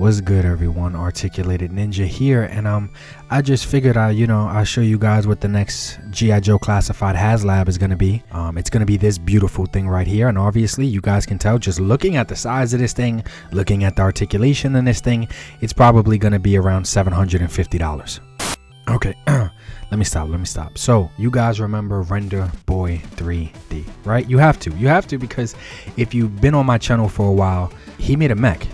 What's good, everyone? Articulated Ninja here, and I just figured I'll show you guys what the next G.I. Joe classified Haslab is going to be. It's going to be this beautiful thing right here, and obviously you guys can tell just looking at the size of this thing, looking at the articulation in this thing, it's probably going to be around $750. Okay, let me stop. So you guys remember Renderboy3d, right? You have to, because if you've been on my channel for a while, he made a mech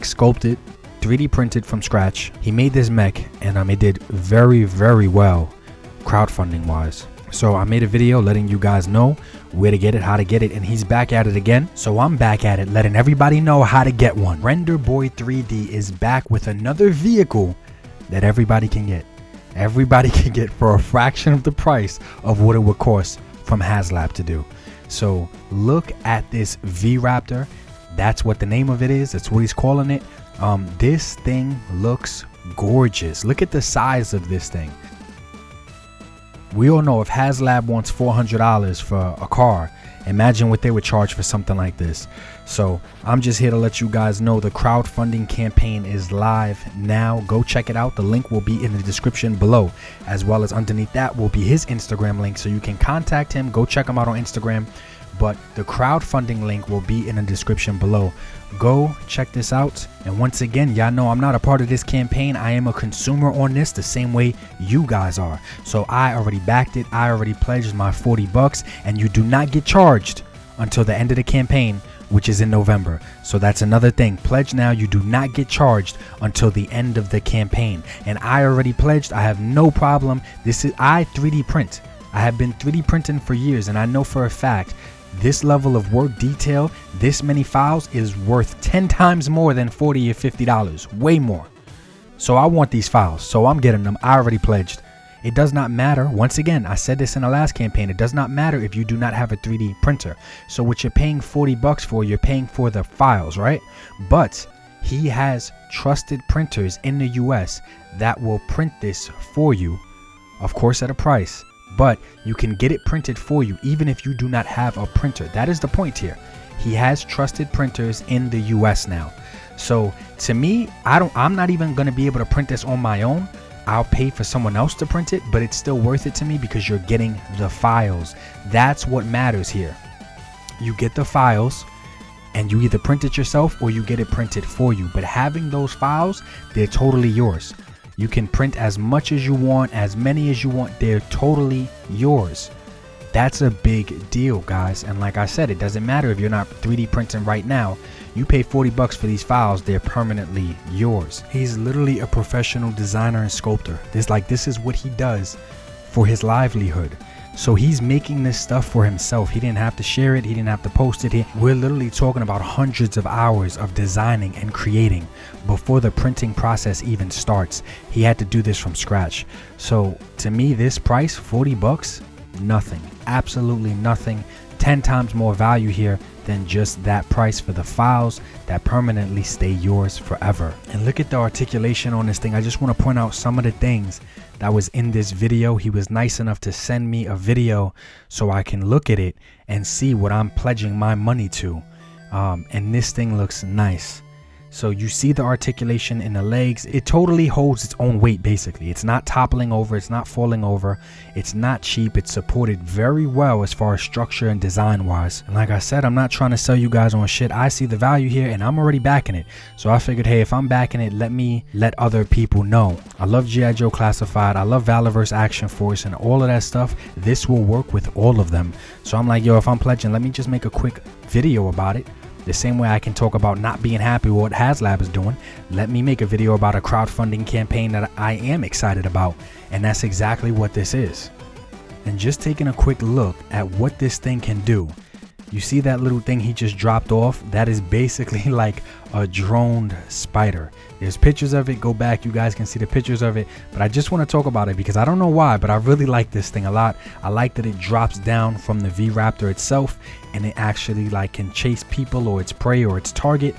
sculpted, 3D printed from scratch. He made this mech, and it did very, very well crowdfunding wise. So I made a video letting you guys know where to get it, how to get it, and he's back at it again. So I'm back at it, letting everybody know how to get one. Renderboy3d is back with another vehicle that everybody can get. Everybody can get for a fraction of the price of what it would cost from Haslab to do. So look at this V-Raptor. That's what the name of it is. That's what he's calling it. This thing looks gorgeous. Look at the size of this thing. We all know if Haslab wants $400 for a car, imagine what they would charge for something like this. So I'm just here to let you guys know the crowdfunding campaign is live now. Go check it out. The link will be in the description below, as well as underneath that will be his Instagram link, so you can contact him. Go check him out on Instagram. But the crowdfunding link will be in the description below. Go check this out. And once again, y'all know I'm not a part of this campaign. I am a consumer on this the same way you guys are. So I already backed it. I already pledged my 40 bucks, and you do not get charged until the end of the campaign, which is in November. So that's another thing. Pledge now. You do not get charged until the end of the campaign. And I already pledged. I have no problem. I 3D print. I have been 3D printing for years, and I know for a fact this level of work detail, this many files, is worth 10 times more than $40 or $50, way more. So I want these files, so I'm getting them. I already pledged. It does not matter. Once again, I said this in the last campaign, it does not matter if you do not have a 3D printer. So what you're paying 40 bucks for, you're paying for the files, right? But he has trusted printers in the US that will print this for you, of course at a price. But you can get it printed for you even if you do not have a printer. That is the point here. He has trusted printers in the US now. So to me, I'm not even going to be able to print this on my own. I'll pay for someone else to print it, but it's still worth it to me because you're getting the files. That's what matters here. You get the files and you either print it yourself or you get it printed for you. But having those files, they're totally yours. You can print as much as you want, as many as you want. They're totally yours. That's a big deal, guys. And like I said, it doesn't matter if you're not 3D printing right now. You pay 40 bucks for these files, they're permanently yours. He's literally a professional designer and sculptor. This is what he does for his livelihood. So he's making this stuff for himself. He didn't have to share it. He didn't have to post it. We're literally talking about hundreds of hours of designing and creating before the printing process even starts. He had to do this from scratch. So to me, this price, 40 bucks, nothing, absolutely nothing. 10 times more value here than just that price for the files that permanently stay yours forever. And look at the articulation on this thing. I just want to point out some of the things that was in this video. He was nice enough to send me a video so I can look at it and see what I'm pledging my money to. And this thing looks nice. So you see the articulation in the legs. It totally holds its own weight, basically. It's not toppling over. It's not falling over. It's not cheap. It's supported very well as far as structure and design wise. And like I said, I'm not trying to sell you guys on shit. I see the value here and I'm already backing it. So I figured, hey, if I'm backing it, let me let other people know. I love G.I. Joe Classified. I love Valorverse Action Force and all of that stuff. This will work with all of them. So I'm like, yo, if I'm pledging, let me just make a quick video about it. The same way I can talk about not being happy with what Haslab is doing, let me make a video about a crowdfunding campaign that I am excited about. And that's exactly what this is. And just taking a quick look at what this thing can do. You see that little thing he just dropped off? That is basically like a droned spider. There's pictures of it. Go back, you guys can see the pictures of it. But I just want to talk about it because I don't know why, but I really like this thing a lot. I like that it drops down from the V-Raptor itself and it actually can chase people or its prey or its target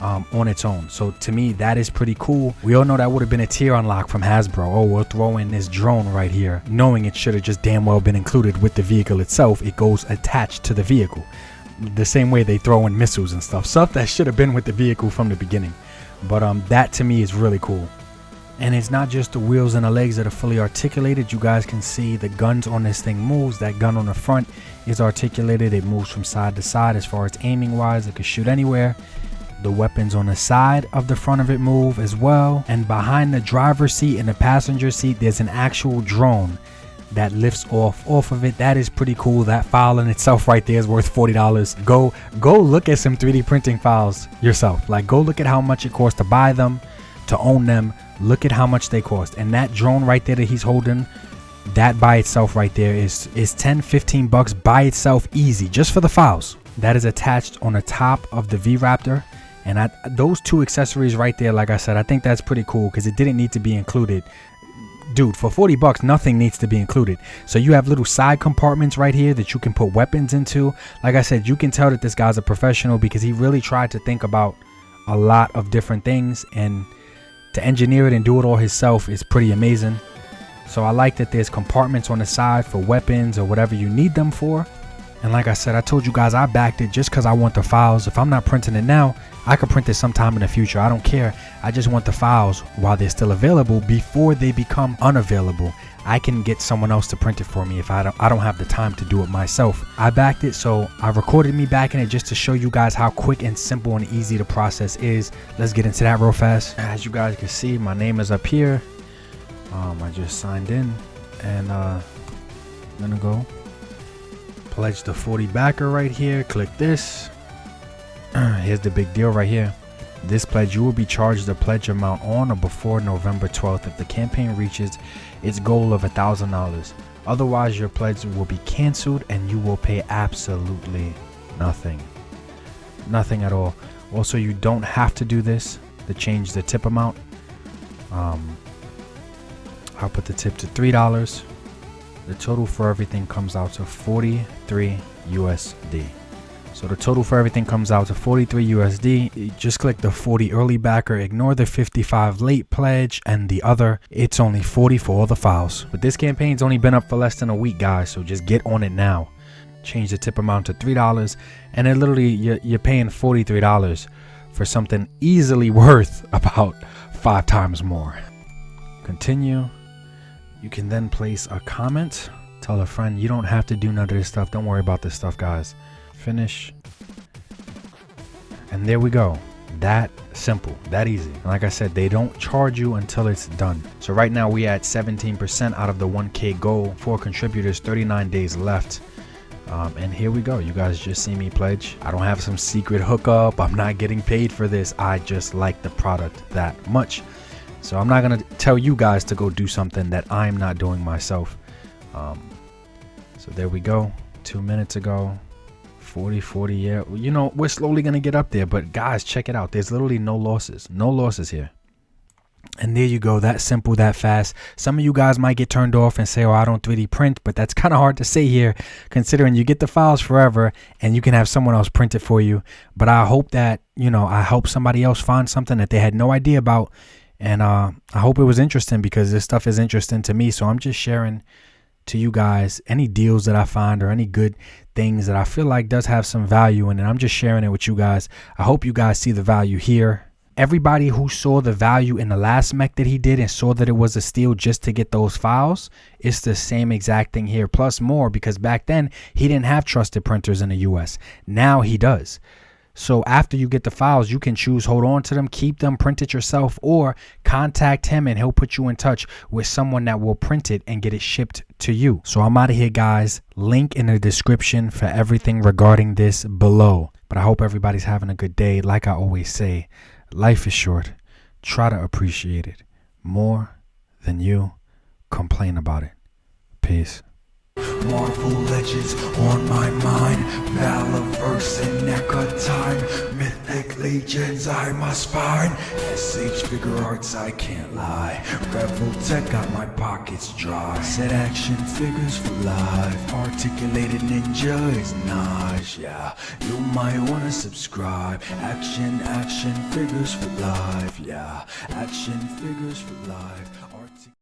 on its own. So to me, that is pretty cool. We all know that would have been a tier unlock from Hasbro. Oh, we'll throw in this drone right here, knowing it should have just damn well been included with the vehicle itself. It goes attached to the vehicle the same way they throw in missiles and stuff that should have been with the vehicle from the beginning. But that to me is really cool. And it's not just the wheels and the legs that are fully articulated. You guys can see the guns on this thing moves. That gun on the front is articulated. It moves from side to side as far as aiming wise. It could shoot anywhere. The weapons on the side of the front of it move as well. And behind the driver's seat and the passenger seat, there's an actual drone that lifts off of it. That is pretty cool. That file in itself right there is worth $40. Go look at some 3D printing files yourself. Like, go look at how much it costs to buy them, to own them. Look at how much they cost. And that drone right there that he's holding, that by itself right there is 10-15 bucks by itself, easy, just for the files. That is attached on the top of the V-Raptor. And those two accessories right there, like I said, I think that's pretty cool because it didn't need to be included. Dude, for 40 bucks, nothing needs to be included. So you have little side compartments right here that you can put weapons into. Like I said, you can tell that this guy's a professional because he really tried to think about a lot of different things, and to engineer it and do it all himself is pretty amazing. So I like that there's compartments on the side for weapons or whatever you need them for. And like I said, I told you guys I backed it just because I want the files. If I'm not printing it now, I could print it sometime in the future. I don't care. I just want the files while they're still available before they become unavailable. I can get someone else to print it for me if I don't have the time to do it myself. I backed it, so I recorded me backing it just to show you guys how quick and simple and easy the process is. Let's get into that real fast. As you guys can see, my name is up here. I just signed in, and I'm gonna go pledge the 40 backer right here. Click this. Here's the big deal right here. This pledge, you will be charged the pledge amount on or before November 12th if the campaign reaches its goal of $1,000. Otherwise, your pledge will be canceled and you will pay absolutely nothing. Nothing at all. Also, you don't have to do this to change the tip amount. I'll put the tip to $3. The total for everything comes out to 43 USD. So the total for everything comes out to 43 USD. Just click the 40 early backer, ignore the 55 late pledge, and the other, it's only 40 for all the files. But this campaign's only been up for less than a week, guys, so just get on it now. Change the tip amount to $3, and then literally you're paying $43 for something easily worth about 5 times more. Continue. You can then place a comment. Tell a friend. You don't have to do none of this stuff. Don't worry about this stuff, guys. Finish. And there we go. That simple, that easy. And like I said, they don't charge you until it's done. So right now we at 17% out of the 1K goal. 4 contributors, 39 days left. And here we go. You guys just see me pledge. I don't have some secret hookup. I'm not getting paid for this. I just like the product that much. So I'm not going to tell you guys to go do something that I'm not doing myself. So there we go. 2 minutes ago. 40, yeah. You know, we're slowly going to get up there. But guys, check it out. There's literally no losses. No losses here. And there you go. That simple, that fast. Some of you guys might get turned off and say, oh, I don't 3D print. But that's kind of hard to say here, considering you get the files forever and you can have someone else print it for you. But I hope that, you know, I hope somebody else finds something that they had no idea about. And I hope it was interesting, because this stuff is interesting to me. So I'm just sharing to you guys any deals that I find or any good things that I feel like does have some value in it. I'm just sharing it with you guys. I hope you guys see the value here. Everybody who saw the value in the last mech that he did and saw that it was a steal just to get those files, it's the same exact thing here, plus more, because back then he didn't have trusted printers in the US. Now he does. So after you get the files, you can choose, hold on to them, keep them, print it yourself, or contact him and he'll put you in touch with someone that will print it and get it shipped to you. So I'm out of here, guys. Link in the description for everything regarding this below. But I hope everybody's having a good day. Like I always say, life is short. Try to appreciate it more than you complain about it. Peace. Marvel legends on my mind, Valorverse and NECA time, mythic legions I must find, SH figure arts I can't lie, Revoltech got my pockets dry, set action figures for life, articulated ninja is nice, yeah, you might wanna subscribe, action figures for life, yeah, action figures for life.